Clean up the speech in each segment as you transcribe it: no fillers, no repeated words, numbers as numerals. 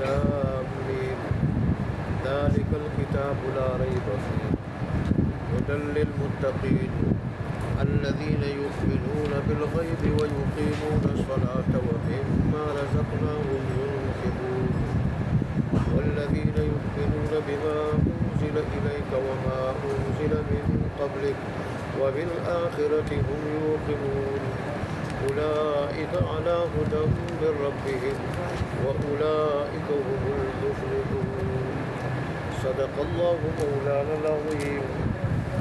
لام میم ذلك الكتاب لا ريب فيه هدى للمتقين الذين يؤمنون بالغيب ويقيمون الصلاة ومما رزقناهم ينفقون والذين يؤمنون بما أنزل إليك وما أنزل من قبلك وبالآخرة هم يوقنون أولئك على هدى من ربهم وأولئك هم المفلحون صدق الله مولانا العظيم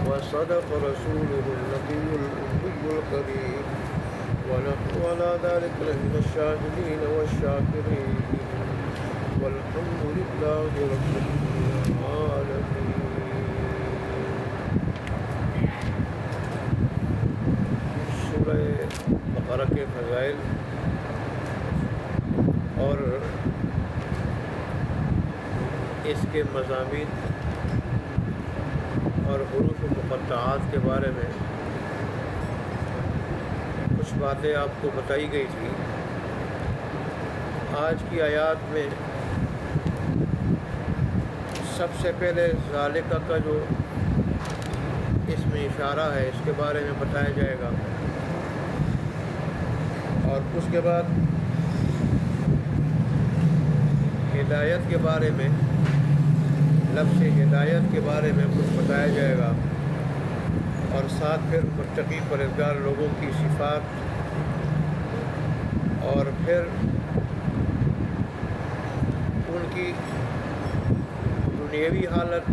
وصدق رسوله النبي الأمي الكريم ونحن على ذلك لمن الشاهدين والشاكرين والحمد لله رب العالمين. سورہ بقرہ کے فضائل اور اس کے مضامین اور حروف مقطعات کے بارے میں کچھ باتیں آپ کو بتائی گئی تھی. آج کی آیات میں سب سے پہلے ذالکہ کا جو اس میں اشارہ ہے اس کے بارے میں بتایا جائے گا، اور اس کے بعد ہدایت کے بارے میں، لفظ ہدایت کے بارے میں کچھ بتایا جائے گا، اور ساتھ پھر متقی پرہیزگار لوگوں کی صفات، اور پھر ان کی دنیاوی حالت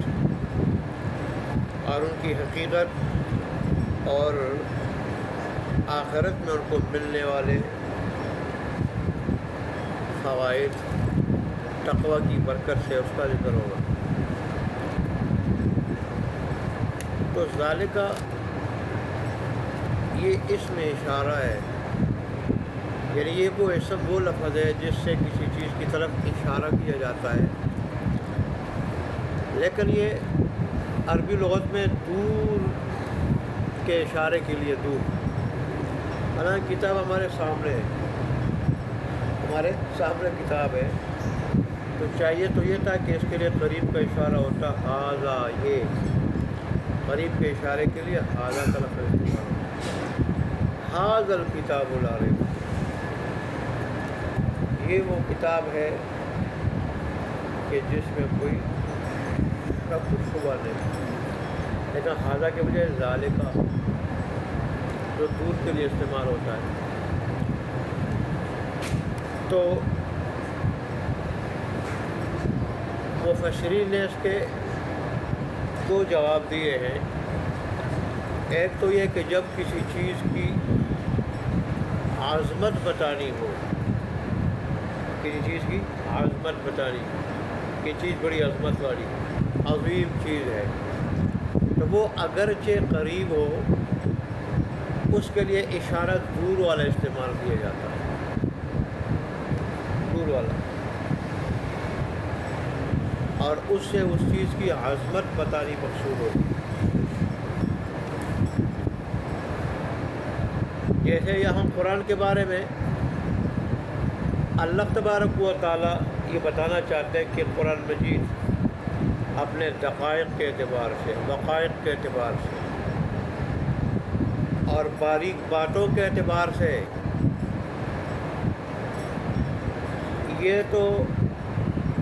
اور ان کی حقیقت اور آخرت میں ان کو ملنے والے فوائد، تقوی کی برکت سے اس کا ذکر ہوگا. تو ذالکہ یہ اس میں اشارہ ہے، یعنی یہ وہ اسم وہ لفظ ہے جس سے کسی چیز کی طرف اشارہ کیا جاتا ہے، لیکن یہ عربی لغت میں دور کے اشارے کے لیے دور. حالانکہ کتاب ہمارے سامنے ہے، ہمارے سامنے کتاب ہے، تو چاہیے تو یہ تھا کہ اس کے لیے قریب کا اشارہ ہوتا، ھذا، یہ قریب کے اشارے کے لیے ھذا کا لفظ استعمال ہوتا. ھذا الکتاب لا ریب، یہ وہ کتاب ہے کہ جس میں کوئی کا کچھ شبہ نہیں. لیکن ھذا کے بجائے ذالکہ جو دور کے لیے استعمال ہوتا ہے. تو مفسرین نے اس کے دو جواب دیے ہیں. ایک تو یہ کہ جب کسی چیز کی عظمت بتانی ہو، کسی چیز کی عظمت بتانی، کہ چیز بڑی عظمت والی عظیم چیز ہے، تو وہ اگرچہ قریب ہو اس کے لیے اشارہ دور والا استعمال کیا جاتا ہے، دور والا، اور اس سے اس چیز کی عظمت بتانی مقصود ہوتی ہے. جیسے یہاں قرآن کے بارے میں اللہ تبارک و تعالیٰ یہ بتانا چاہتے ہیں کہ قرآن مجید اپنے دقائق کے اعتبار سے، وقائق کے اعتبار سے اور باریک باتوں کے اعتبار سے یہ تو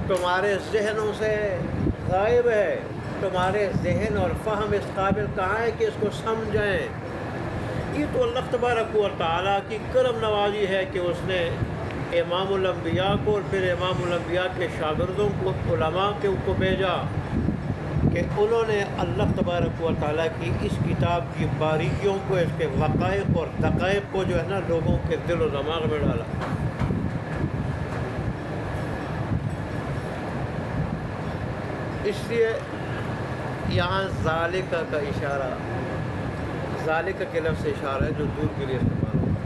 تمہارے ذہنوں سے غائب ہے. تمہارے ذہن اور فہم اس قابل کہاں ہے کہ اس کو سمجھیں. یہ تو اللہ تبارک و تعالیٰ کی کرم نوازی ہے کہ اس نے امام الانبیاء کو اور پھر امام الانبیاء کے شاگردوں کو، علماء کے کو بھیجا کہ انہوں نے اللہ تبارک و تعالیٰ کی اس کتاب کی باریکیوں کو، اس کے وقائق اور دقائق کو جو ہے نا لوگوں کے دل و دماغ میں ڈالا. اس لیے یہاں ذالکہ کا اشارہ، ذالکہ کے لفظ سے اشارہ ہے جو دور کے لیے استعمال ہوتا ہے،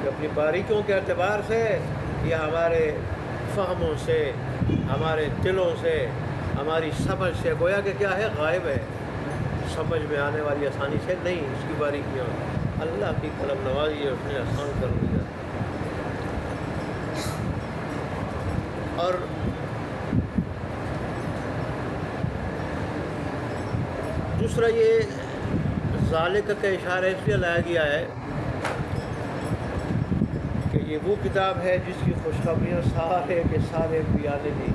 کہ اپنی باریکیوں کے اعتبار سے یا ہمارے فہموں سے، ہمارے دلوں سے، ہماری سمجھ سے گویا کہ کیا ہے، غائب ہے، سمجھ میں آنے والی آسانی سے نہیں. اس کی باریکیاں اللہ کی قلم نوازی ہے، اس نے آسان کر دیا. اور دوسرا یہ ذالک کا اشارہ اس لیے لایا گیا ہے کہ یہ وہ کتاب ہے جس کی خوشخبریاں سارے کے سارے انبیاء نے دی،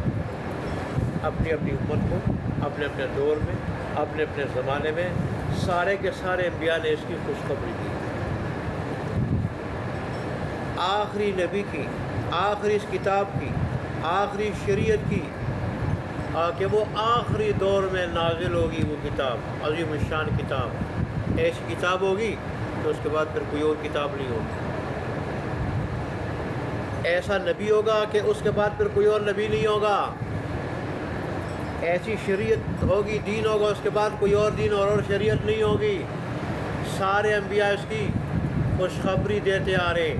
اپنی اپنی امت کو، اپنے اپنے دور میں، اپنے اپنے زمانے میں سارے کے سارے انبیاء نے اس کی خوشخبری دی۔ آخری نبی کی، آخری اس کتاب کی، آخری شریعت کی، کہ وہ آخری دور میں نازل ہوگی وہ کتاب، عظیم الشان کتاب۔ ایسی کتاب ہوگی تو اس کے بعد پھر کوئی اور کتاب نہیں ہوگی۔ ایسا نبی ہوگا کہ اس کے بعد پھر کوئی اور نبی نہیں ہوگا۔ ایسی شریعت ہوگی، دین ہوگا، اس کے بعد کوئی اور دین اور شریعت نہیں ہوگی۔ سارے انبیاء اس کی خوشخبری دیتے آ رہے،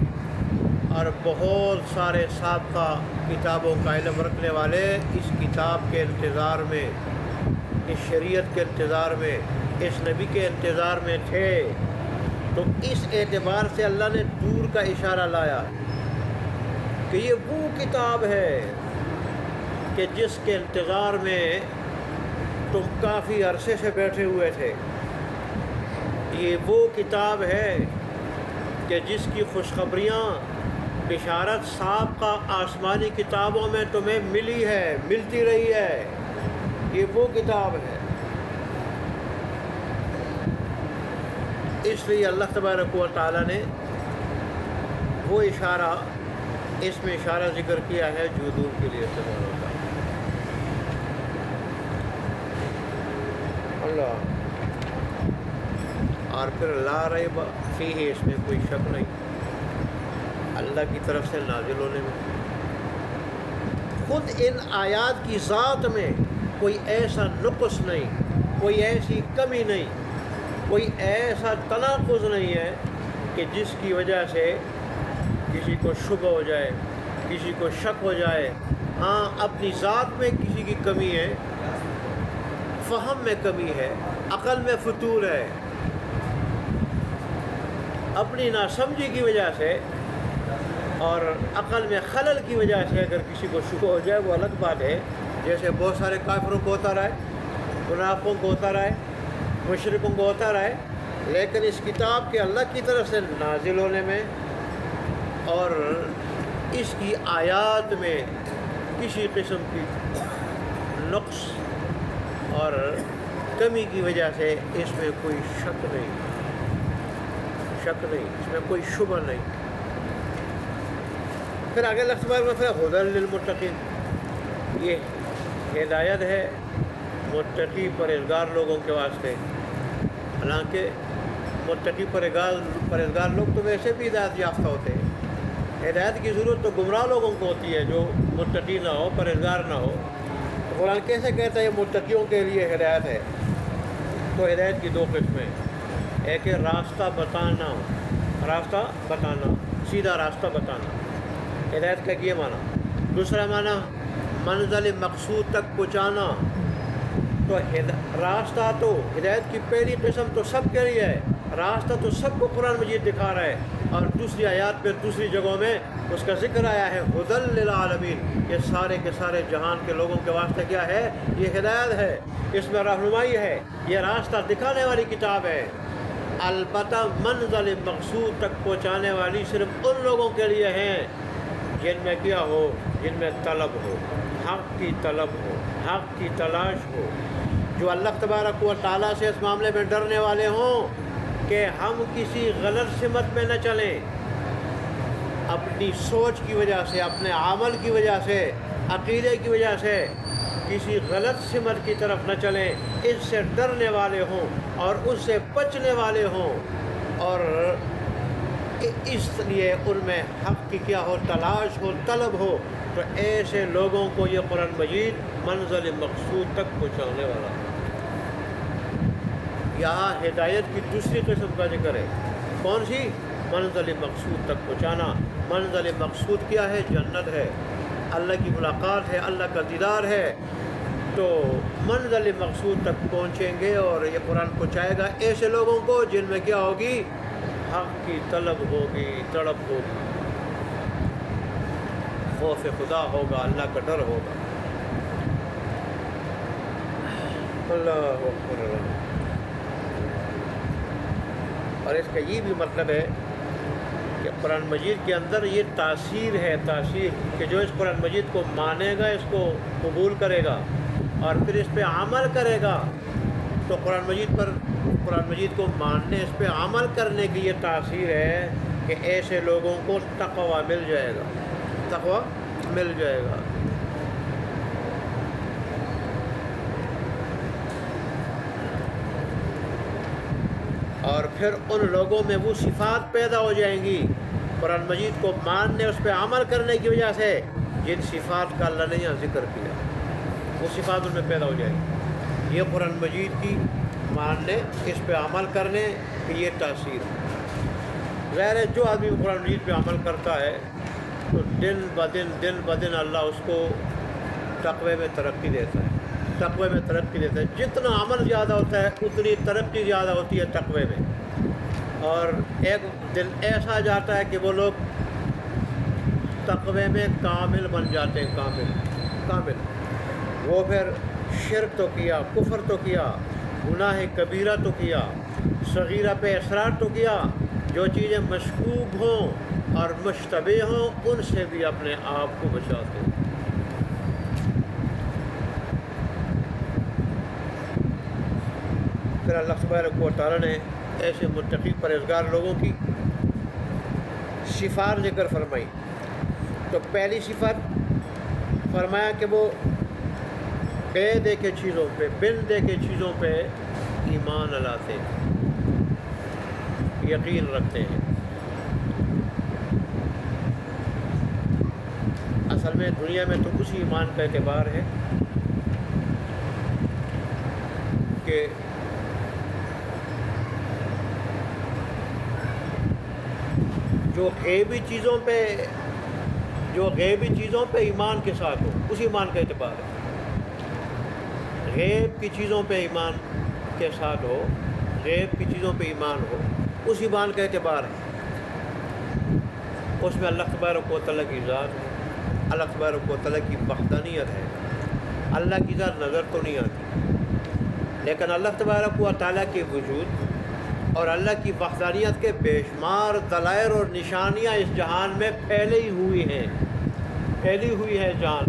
اور بہت سارے سابقہ کتابوں کا علم رکھنے والے اس کتاب کے انتظار میں، اس شریعت کے انتظار میں، اس نبی کے انتظار میں تھے۔ تو اس اعتبار سے اللہ نے دور کا اشارہ لایا کہ یہ وہ کتاب ہے کہ جس کے انتظار میں تم کافی عرصے سے بیٹھے ہوئے تھے۔ یہ وہ کتاب ہے کہ جس کی خوشخبریاں، بشارت سابقہ آسمانی کتابوں میں تمہیں ملی ہے، ملتی رہی ہے۔ یہ وہ کتاب ہے۔ اس لیے اللہ تبارک و تعالیٰ نے وہ اشارہ، اس میں اشارہ ذکر کیا ہے جو دور کے لیے استعمال ہوتا ہے۔ اللہ، اور پھر لا ریب فیہ، اس میں کوئی شک نہیں، اللہ کی طرف سے نازل ہونے میں۔ خود ان آیات کی ذات میں کوئی ایسا نقص نہیں، کوئی ایسی کمی نہیں، کوئی ایسا تناقض نہیں ہے کہ جس کی وجہ سے کسی کو شبہ ہو جائے، کسی کو شک ہو جائے۔ ہاں، اپنی ذات میں کسی کی کمی ہے، فہم میں کمی ہے، عقل میں فتور ہے، اپنی ناسمجھی کی وجہ سے اور عقل میں خلل کی وجہ سے اگر کسی کو شبہ ہو جائے وہ الگ بات ہے۔ جیسے بہت سارے کافروں کو ہوتا رہا ہے، منافقوں کو ہوتا رہا ہے، مشرکوں کو ہوتا رہا ہے، لیکن اس کتاب کے اللہ کی طرف سے نازل ہونے میں اور اس کی آیات میں کسی قسم کی نقص اور کمی کی وجہ سے اس میں کوئی شک نہیں، اس میں کوئی شبہ نہیں۔ پھر آگے اللہ تبارک و تعالیٰ ہدی للمتقین، یہ ہدایت ہے متقی پرہیزگار لوگوں کے واسطے۔ حالانکہ متقی پرہیزگار لوگ تو ویسے بھی ہدایت یافتہ ہوتے ہیں۔ ہدایت کی ضرورت تو گمراہ لوگوں کو ہوتی ہے جو متقی نہ ہو، پرہیزگار نہ ہو۔ تو قرآن کیسے کہتا ہے یہ متقیوں کے لیے ہدایت ہے؟ تو ہدایت کی دو قسمیں، ایک ہے راستہ بتانا، سیدھا راستہ بتانا، ہدایت کا یہ معنی۔ دوسرا معنی منزل مقصود تک پہنچانا۔ تو راستہ تو ہدایت کی پہلی قسم تو سب کے لیے ہے، راستہ تو سب کو قرآن مجید دکھا رہا ہے، اور دوسری آیات پہ دوسری جگہوں میں اس کا ذکر آیا ہے ہدی للعالمین، یہ سارے کے سارے جہان کے لوگوں کے واسطے کیا ہے؟ یہ ہدایت ہے، اس میں رہنمائی ہے، یہ راستہ دکھانے والی کتاب ہے۔ البتہ منزل مقصود تک پہنچانے والی صرف ان لوگوں کے لیے ہیں جن میں کیا ہو، جن میں طلب ہو، حق کی طلب ہو، حق کی تلاش ہو، جو اللہ تبارک و تعالیٰ سے اس معاملے میں ڈرنے والے ہوں کہ ہم کسی غلط سمت میں نہ چلیں، اپنی سوچ کی وجہ سے، اپنے عمل کی وجہ سے، عقیدے کی وجہ سے کسی غلط سمت کی طرف نہ چلیں، اس سے ڈرنے والے ہوں اور اس سے بچنے والے ہوں، اور اس لیے ان میں حق کی کیا ہو، تلاش ہو، طلب ہو۔ تو ایسے لوگوں کو یہ قرآن مجید منزل مقصود تک پہنچانے والا ہے۔ یہاں ہدایت کی دوسری قسم کا ذکر ہے، کون سی؟ منزل مقصود تک پہنچانا۔ منزل مقصود کیا ہے؟ جنت ہے، اللہ کی ملاقات ہے، اللہ کا دیدار ہے۔ تو منزل مقصود تک پہنچیں گے اور یہ قرآن پہنچائے گا ایسے لوگوں کو جن میں کیا ہوگی؟ حق کی طلب ہوگی، تڑپ ہوگی۔ خوف خدا ہوگا، اللہ کا ڈر ہوگا۔ اللہ اکبر۔ اور اس کا یہ بھی مطلب ہے کہ قرآن مجید کے اندر یہ تاثیر ہے، تاثیر کہ جو اس قرآن مجید کو مانے گا، اس کو قبول کرے گا اور پھر اس پہ عمل کرے گا، تو قرآن مجید کو ماننے، اس پہ عمل کرنے کی یہ تاثیر ہے کہ ایسے لوگوں کو تقویٰ مل جائے گا، تقویٰ مل جائے گا۔ اور پھر ان لوگوں میں وہ صفات پیدا ہو جائیں گی قرآن مجید کو ماننے، اس پہ عمل کرنے کی وجہ سے، جن صفات کا اللہ نے یہاں ذکر کیا، وہ صفات ان میں پیدا ہو جائیں گی۔ یہ قرآن مجید کی ماننے، اس پہ عمل کرنے کی یہ تاثیر ہے۔ ظاہر ہے جو آدمی قرآن مجید پہ عمل کرتا ہے تو دن بدن اللہ اس کو تقوی میں ترقی دیتا ہے، تقوی میں ترقی دیتا ہے۔ جتنا عمل زیادہ ہوتا ہے اتنی ترقی زیادہ ہوتی ہے تقوی میں، اور ایک دن ایسا جاتا ہے کہ وہ لوگ تقوی میں کامل بن جاتے ہیں، کامل۔ وہ پھر شرک تو کیا، کفر تو کیا، گناہ کبیرہ تو کیا، صغیرہ پہ اصرار تو کیا، جو چیزیں مشکوک ہوں اور مشتبہ ہوں ان سے بھی اپنے آپ کو بچاتے ہیں۔ پھر اللہ تبارک و تعالیٰ نے ایسے متقی پرہیزگار لوگوں کی صفات ذکر فرمائی۔ تو پہلی صفت فرمایا کہ وہ بے دیکھے چیزوں پہ، بن دیکھے چیزوں پہ ایمان لاتے ہیں، یقین رکھتے ہیں۔ اصل میں دنیا میں تو اسی ایمان کا اعتبار ہے کہ جو غیبی چیزوں پہ ایمان کے ساتھ ہو، اس ایمان کا اعتبار ہے۔ غیب کی چیزوں پہ ایمان کے ساتھ ہو، غیب کی چیزوں پہ ایمان ہو، اس ایمان کا اعتبار ہے۔ اس میں اللہ تبارک و تعالیٰ کی ذات ہے، اللہ تبارک و تعالیٰ کی وحدانیت ہے۔ اللہ کی ذات نظر تو نہیں آتی، لیکن اللہ تبارک و تعالیٰ کے وجود اور اللہ کی وحدانیت کے بے شمار دلائل اور نشانیاں اس جہان میں پھیلی ہوئی ہے جہان۔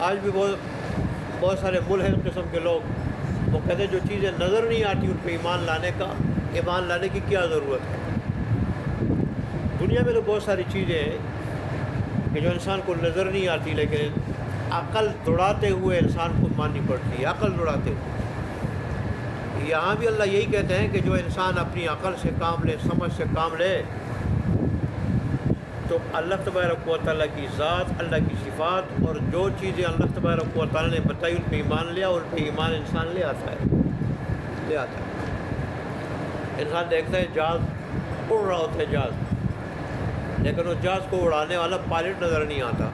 آج بھی بہت سارے ملحد قسم کے لوگ وہ کہتے ہیں جو چیزیں نظر نہیں آتی ان پہ ایمان لانے کی کیا ضرورت ہے۔ دنیا میں تو بہت ساری چیزیں ہیں کہ جو انسان کو نظر نہیں آتی، لیکن عقل دوڑاتے ہوئے انسان کو ماننی پڑتی ہے، عقل دوڑاتے ہوئے۔ یہاں بھی اللہ یہی کہتے ہیں کہ جو انسان اپنی عقل سے کام لے، سمجھ سے کام لے، تو اللہ تبارک و تعالیٰ کی ذات، اللہ کی صفات اور جو چیزیں اللہ تبارک و تعالیٰ نے بتائی ان پہ ایمان لیا، اور ان پہ ایمان انسان لے آتا ہے۔ انسان دیکھتا ہے جہاز اڑ رہا ہوتا ہے، جہاز، لیکن اس جہاز کو اڑانے والا پائلٹ نظر نہیں آتا،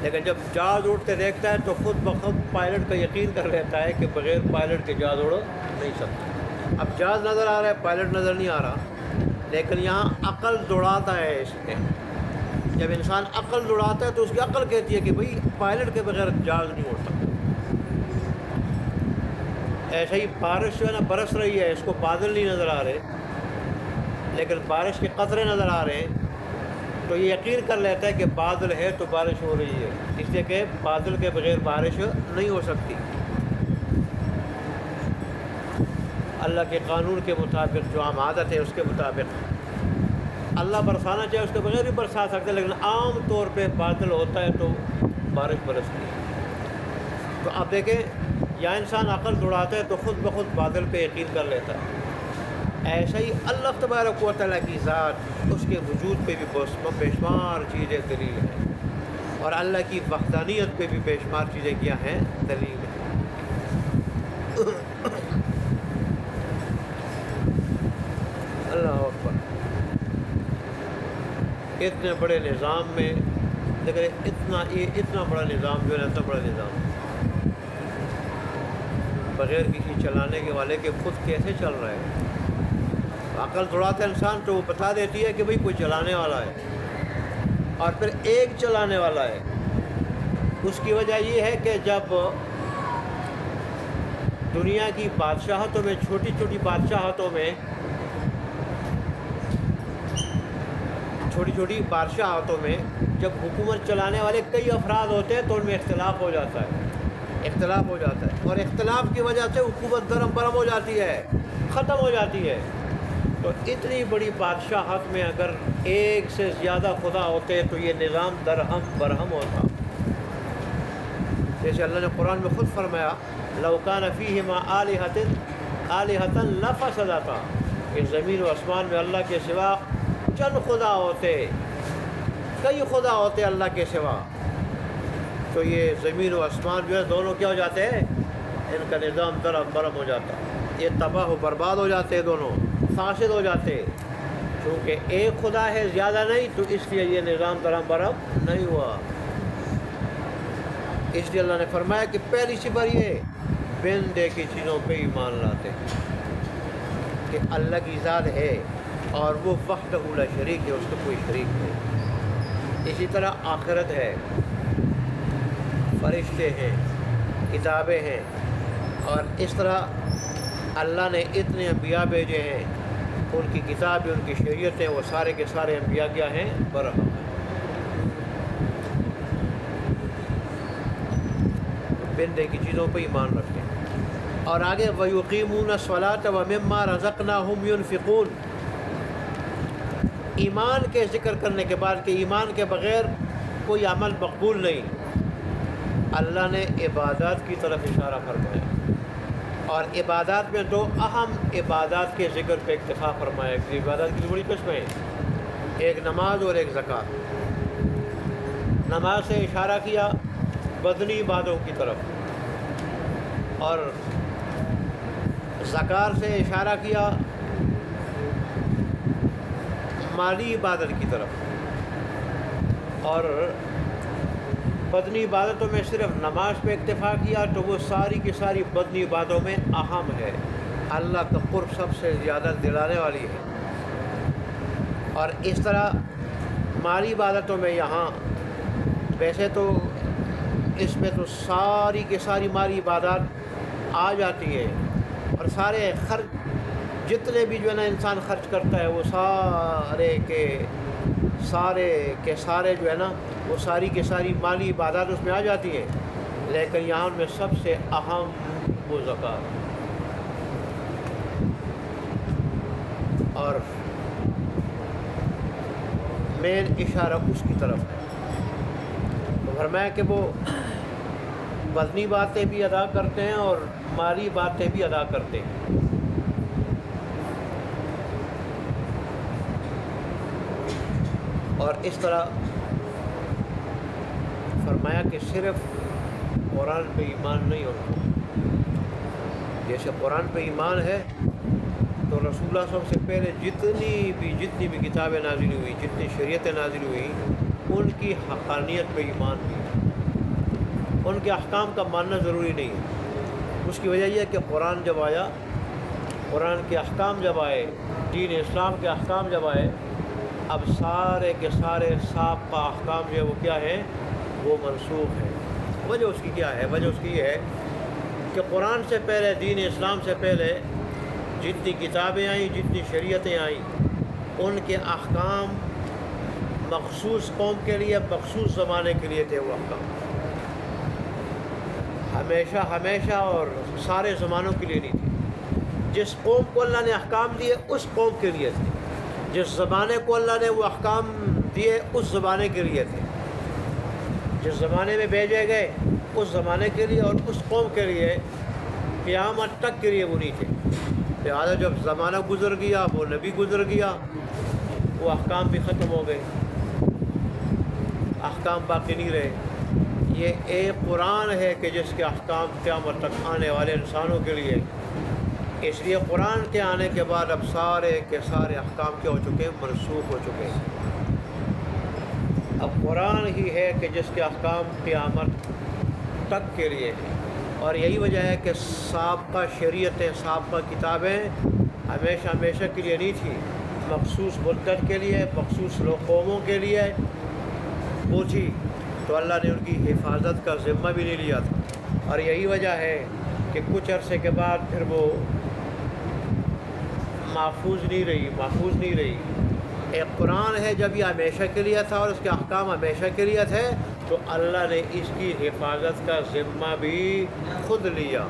لیکن جب جہاز اڑتے دیکھتا ہے تو خود بخود پائلٹ کا یقین کر لیتا ہے کہ بغیر پائلٹ کے جہاز اڑ نہیں سکتا۔ اب جہاز نظر آ رہا ہے، پائلٹ نظر نہیں آ رہا، لیکن یہاں عقل دوڑاتا ہے اس میں۔ جب انسان عقل دوڑاتا ہے تو اس کی عقل کہتی ہے کہ بھئی پائلٹ کے بغیر جہاز نہیں اڑ سکتا۔ ایسے ہی بارش جو ہے نا برس رہی ہے، اس کو بادل نہیں نظر آ رہے، لیکن بارش کے قطرے نظر آ رہے ہیں، تو یہ یقین کر لیتا ہے کہ بادل ہے تو بارش ہو رہی ہے، اس لیے کہ بادل کے بغیر بارش نہیں ہو سکتی۔ اللہ کے قانون کے مطابق، جو عام عادت ہے اس کے مطابق اللہ برسانا چاہے اس کے بغیر بھی برسا سکتے، لیکن عام طور پہ بادل ہوتا ہے تو بارش برستی ہے۔ تو آپ دیکھیں، یا انسان عقل دوڑاتا ہے تو خود بخود بادل پہ یقین کر لیتا ہے۔ ایسا ہی اللہ تبارک و تعالیٰ کی ذات، اس کے وجود پہ بھی بے شمار چیزیں دلیل ہیں، اور اللہ کی وحدانیت پہ بھی بے شمار چیزیں کیا ہیں، دلیل ہیں۔ اللہ اکبر۔ اتنے بڑے نظام میں لیکن اتنا بڑا نظام جو ہے اتنا بڑا نظام، بغیر کسی چلانے کے والے کے خود کیسے چل رہا ہے؟ عقل دوڑاتا ہے انسان تو وہ بتا دیتی ہے کہ بھئی کوئی چلانے والا ہے، اور پھر ایک چلانے والا ہے۔ اس کی وجہ یہ ہے کہ جب دنیا کی بادشاہتوں میں، چھوٹی چھوٹی بادشاہتوں میں، جب حکومت چلانے والے کئی افراد ہوتے ہیں تو ان میں اختلاف ہو جاتا ہے، اور اختلاف کی وجہ سے حکومت درہم برہم ہو جاتی ہے، ختم ہو جاتی ہے۔ تو اتنی بڑی بادشاہت میں اگر ایک سے زیادہ خدا ہوتے تو یہ نظام درہم برہم ہوتا۔ جیسے اللہ نے قرآن میں خود فرمایا لو کان فیہما آلہۃ لفسدتا، کہ زمین و آسمان میں اللہ کے سوا چند خدا ہوتے، کئی خدا ہوتے اللہ کے سوا، تو یہ زمین و آسمان جو ہے دونوں کیا ہو جاتے ہیں؟ ان کا نظام درہم برہم ہو جاتا، یہ تباہ و برباد ہو جاتے، دونوں فاسد ہو جاتے۔ چونکہ ایک خدا ہے، زیادہ نہیں، تو اس لیے یہ نظام درہم برہم نہیں ہوا۔ اس لیے اللہ نے فرمایا کہ پہلی صفت یہ بن دیکھی چیزوں پہ ایمان لاتے کہ اللہ کی ذات ہے اور وہ وحدہ لا شریک ہے، اس کا کوئی شریک نہیں۔ اسی طرح آخرت ہے، فرشتے ہیں، کتابیں ہیں، اور اس طرح اللہ نے اتنے انبیاء بھیجے ہیں، ان کی کتابیں، ان کی شریعتیں، وہ سارے کے سارے انبیاء کیا ہیں؟ برحق ہیں۔ بندے کی چیزوں پہ ایمان رکھتے ہیں۔ اور آگے وَيُقِيمُونَ الصَّلَاةَ وَمِمَّا رَزَقْنَاهُمْ يُنْفِقُونَ، ایمان کے ذکر کرنے کے بعد کہ ایمان کے بغیر کوئی عمل مقبول نہیں، اللہ نے عبادات کی طرف اشارہ فرمایا، اور عبادات میں دو اہم عبادات کے ذکر پہ اکتفا فرمایا کہ عبادات کی بڑی قسمیں ہیں، ایک نماز اور ایک زکوٰۃ۔ نماز سے اشارہ کیا بدنی عبادوں کی طرف، اور زکوٰۃ سے اشارہ کیا مالی عبادت کی طرف، اور بدنی عبادتوں میں صرف نماز پہ اکتفا کیا تو وہ ساری کی ساری بدنی عبادتوں میں اہم ہے، اللہ کا قرب سب سے زیادہ دلانے والی ہے۔ اور اس طرح مالی عبادتوں میں یہاں ویسے تو اس میں تو ساری کی ساری مالی عبادات آ جاتی ہے، اور سارے خرچ جتنے بھی جو ہے نا انسان خرچ کرتا ہے وہ سارے کے سارے جو ہے نا وہ ساری کے ساری مالی عبادات اس میں آ جاتی ہیں، لیکن یہاں میں سب سے اہم وہ زکوٰۃ، اور مین اشارہ اس کی طرف ہے۔ تو فرمایا کہ وہ بدنی باتیں بھی ادا کرتے ہیں اور مالی باتیں بھی ادا کرتے ہیں۔ اور اس طرح فرمایا کہ صرف قرآن پہ ایمان نہیں ہونا، جیسے قرآن پہ ایمان ہے تو رسول اللہ صلی اللہ علیہ وسلم سے پہلے جتنی بھی کتابیں نازل ہوئی، جتنی شریعتیں نازل ہوئی، ان کی حقانیت پہ ایمان بھی، ان کے احکام کا ماننا ضروری نہیں ہے۔ اس کی وجہ یہ ہے کہ قرآن جب آیا، قرآن کے احکام جب آئے، دین اسلام کے احکام جب آئے، اب سارے کے سارے سابقہ احکام جو ہے وہ کیا ہے؟ وہ منسوخ ہے۔ وجہ اس کی کیا ہے؟ وجہ اس کی یہ ہے کہ قرآن سے پہلے، دین اسلام سے پہلے جتنی کتابیں آئیں، جتنی شریعتیں آئیں، ان کے احکام مخصوص قوم کے لیے، مخصوص زمانے کے لیے تھے۔ وہ احکام ہمیشہ اور سارے زمانوں کے لیے نہیں تھے۔ جس قوم کو اللہ نے احکام دیے اس قوم کے لیے تھے، جس زمانے کو اللہ نے وہ احکام دیے اس زمانے کے لیے تھے، جس زمانے میں بھیجے گئے اس زمانے کے لیے اور اس قوم کے لیے، قیامت تک کے لیے وہ نہیں تھے۔ لہٰذا جب زمانہ گزر گیا، وہ نبی گزر گیا، وہ احکام بھی ختم ہو گئے، احکام باقی نہیں رہے۔ یہ ایک قرآن ہے کہ جس کے احکام قیامت تک آنے والے انسانوں کے لیے، اس لیے قرآن کے آنے کے بعد اب سارے کے سارے احکام کیا ہو چکے ہیں؟ منسوخ ہو چکے ہیں۔ اب قرآن ہی ہے کہ جس کے احکام قیامت تک کے لیے ہیں۔ اور یہی وجہ ہے کہ سابقہ شریعتیں، سابقہ کتابیں ہمیشہ ہمیشہ کے لیے نہیں تھی، مخصوص مدت کے لیے، مخصوص قوموں کے لیے وہ تھی، تو اللہ نے ان کی حفاظت کا ذمہ بھی نہیں لیا تھا، اور یہی وجہ ہے کہ کچھ عرصے کے بعد پھر وہ محفوظ نہیں رہی۔ ایک قرآن ہے، جب یہ ہمیشہ کے لیے تھا اور اس کے احکام ہمیشہ کے لیے تھے، تو اللہ نے اس کی حفاظت کا ذمہ بھی خود لیا۔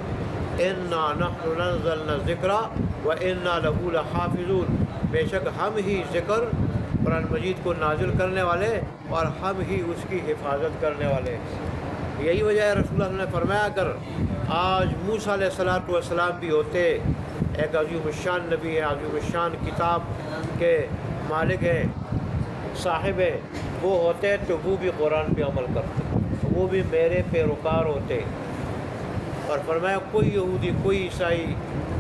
اِنَّا نَحْنُ نَزَّلْنَا الذِّكْرَ وَإِنَّا لَهُ لَحَافِظُونَ، بے شک ہم ہی ذکر قرآن مجید کو نازل کرنے والے اور ہم ہی اس کی حفاظت کرنے والے۔ یہی وجہ ہے رسول اللہ نے فرمایا، اگر آج موسیٰ علیہ السلام بھی ہوتے، ایک عظیم الشان نبی ہے، عظیم الشان کتاب کے مالک ہیں، صاحب ہیں، وہ ہوتے تو وہ بھی قرآن پہ عمل کرتے، وہ بھی میرے پیروکار ہوتے۔ اور فرمایا کوئی یہودی، کوئی عیسائی،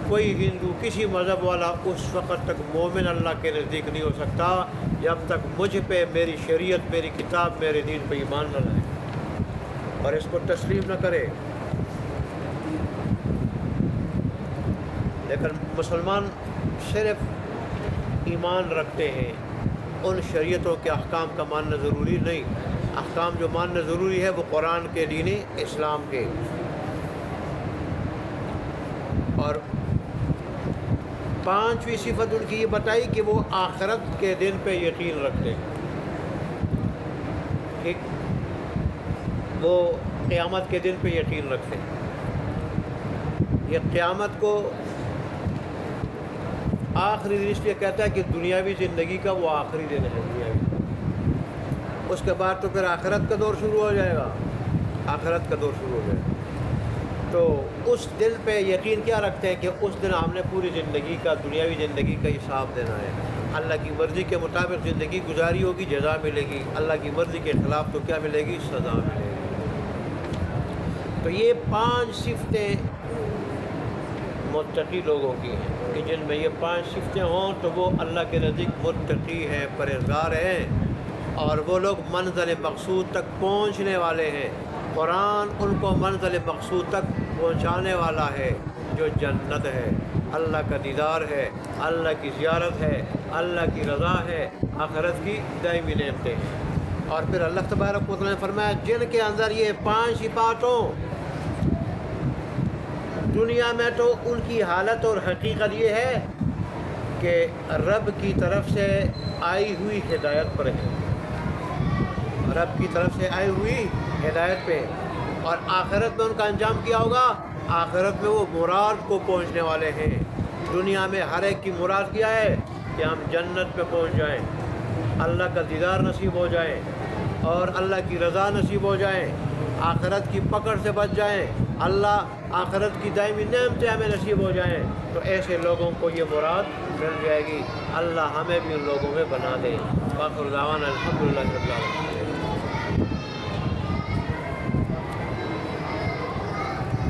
کوئی ہندو، کسی مذہب والا اس وقت تک مومن اللہ کے نزدیک نہیں ہو سکتا جب تک مجھ پہ، میری شریعت، میری کتاب، میرے دین پہ ایمان نہ لائے اور اس کو تسلیم نہ کرے۔ لیکن مسلمان صرف ایمان رکھتے ہیں، ان شریعتوں کے احکام کا ماننا ضروری نہیں۔ احکام جو ماننا ضروری ہے وہ قرآن کے، دین اسلام کے۔ اور پانچویں صفت ان کی یہ بتائی کہ وہ آخرت کے دن پہ یقین رکھتے ہیں، ٹھیک، وہ قیامت کے دن پہ یقین رکھتے ہیں۔ یہ قیامت کو آخری دن اس لیے کہتا ہے کہ دنیاوی زندگی کا وہ آخری دن ہے دنیاوی، اس کے بعد تو پھر آخرت کا دور شروع ہو جائے گا، آخرت کا دور شروع ہو جائے گا۔ تو اس دن پہ یقین کیا رکھتے ہیں کہ اس دن ہم نے پوری زندگی کا، دنیاوی زندگی کا حساب دینا ہے، اللہ کی مرضی کے مطابق زندگی گزاری ہوگی، جزا ملے گی، اللہ کی مرضی کے خلاف تو کیا ملے گی؟ سزا ملے گی۔ تو یہ 5 صفتیں متقی لوگوں کی ہیں کہ جن میں یہ 5 صفتیں ہوں تو وہ اللہ کے نزدیک متقی ہیں، پرہیزگار ہیں، اور وہ لوگ منزل مقصود تک پہنچنے والے ہیں۔ قرآن ان کو منزل مقصود تک پہنچانے والا ہے، جو جنت ہے، اللہ کا دیدار ہے، اللہ کی زیارت ہے، اللہ کی رضا ہے، آخرت کی دائمی نعمتیں ہیں۔ اور پھر اللہ تبارک و تعالیٰ نے فرمایا جن کے اندر یہ 5 صفات ہوں، دنیا میں تو ان کی حالت اور حقیقت یہ ہے کہ رب کی طرف سے آئی ہوئی ہدایت پر ہے، رب کی طرف سے آئی ہوئی ہدایت پہ، اور آخرت میں ان کا انجام کیا ہوگا؟ آخرت میں وہ مراد کو پہنچنے والے ہیں۔ دنیا میں ہر ایک کی مراد کیا ہے کہ ہم جنت پہ پہنچ جائیں، اللہ کا دیدار نصیب ہو جائے اور اللہ کی رضا نصیب ہو جائیں، آخرت کی پکڑ سے بچ جائیں، اللہ آخرت کی دائمی نعمتیں ہمیں نصیب ہو جائیں، تو ایسے لوگوں کو یہ مراد مل جائے گی۔ اللہ ہمیں بھی ان لوگوں میں بنا دے۔ وآخر دعوانا الحمدللہ رب العالمین۔